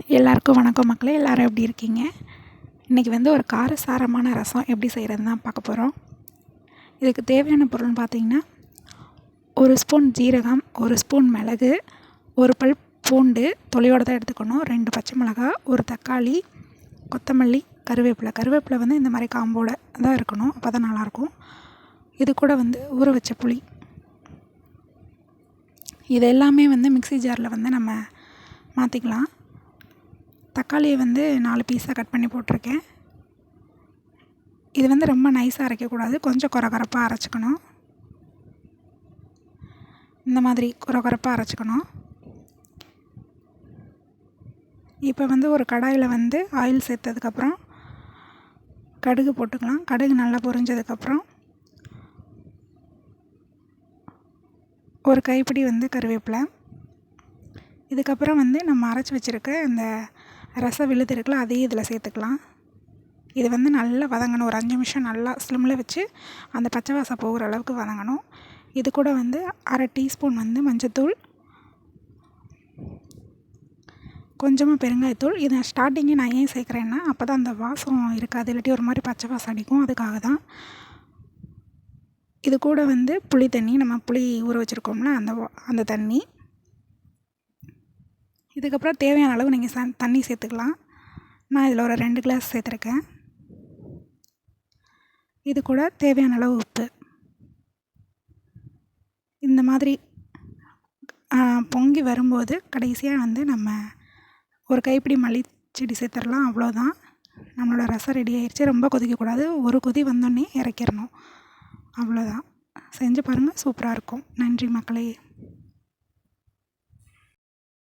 எல்லாருக்கும் வணக்கம் மக்களே. எல்லோரும் எப்படி இருக்கீங்க? இன்றைக்கி ஒரு காரசாரமான ரசம் எப்படி செய்கிறதுன்னு தான் பார்க்க போகிறோம். இதுக்கு தேவையான பொருள்னு பார்த்திங்கன்னா, 1 ஸ்பூன் ஜீரகம், 1 ஸ்பூன் மிளகு, 1 பல் பூண்டு தொலியோடு தான் எடுத்துக்கணும், 2 பச்சை மிளகா, 1 தக்காளி, கொத்தமல்லி, கருவேப்பிலை இந்த மாதிரி காம்போடு தான் இருக்கணும், அப்போ தான் நல்லாயிருக்கும். இது கூட ஊற வச்ச புளி, இது எல்லாமே மிக்ஸி ஜாரில் நம்ம மாற்றிக்கலாம். தக்காளியை 4 பீஸாக கட் பண்ணி போட்டிருக்கேன். இது ரொம்ப நைஸாக அரைக்கக்கூடாது, கொஞ்சம் கொரகொரப்பாக அரைச்சிக்கணும். இந்த மாதிரி கொரகொரப்பாக அரைச்சிக்கணும். இப்போ ஒரு கடாயில் ஆயில் சேர்த்ததுக்கப்புறம் கடுகு போட்டுக்கலாம். கடுகு நல்லா பொரிஞ்சதுக்கப்புறம் ஒரு கைப்பிடி கருவேப்பிலை, இதுக்கப்புறம் நம்ம அரைச்சி வச்சுருக்க இந்த ரச விழுது இருக்குல்ல, அதையும் இதில் சேர்த்துக்கலாம். இது நல்லா வதங்கணும், ஒரு 5 நிமிஷம் நல்லா ஸ்லிம்மில் வச்சு அந்த பச்சை வாசம் போகிற அளவுக்கு வதங்கணும். இது கூட 1/2 டீஸ்பூன் மஞ்சத்தூள், கொஞ்சமாக பெருங்காயத்தூள். இதை ஸ்டார்டிங்கே நான் ஏன் சேர்க்குறேன்னா, அப்போ தான் அந்த வாசம் இருக்காது, இல்லாட்டி ஒரு மாதிரி பச்சை வாசம் அடிக்கும், அதுக்காக தான். இது கூட புளி தண்ணி, நம்ம புளி ஊற வச்சுருக்கோம்ல, அந்த தண்ணி. இதுக்கப்புறம் தேவையான அளவு நீங்கள் தண்ணி சேர்த்துக்கலாம். நான் இதில் ஒரு 2 கிளாஸ் சேர்த்துருக்கேன். இது கூட தேவையான அளவு உப்பு. இந்த மாதிரி பொங்கி வரும்போது கடைசியாக நம்ம ஒரு கைப்பிடி மல்லி செடி சேர்த்துடலாம். அவ்வளோதான், நம்மளோட ரசம் ரெடி ஆயிடுச்சு. ரொம்ப கொதிக்கக்கூடாது, ஒரு கொதி வந்தோடனே இறக்கிடணும். அவ்வளோதான், செஞ்சு பாருங்கள், சூப்பராக இருக்கும். நன்றி மக்களே.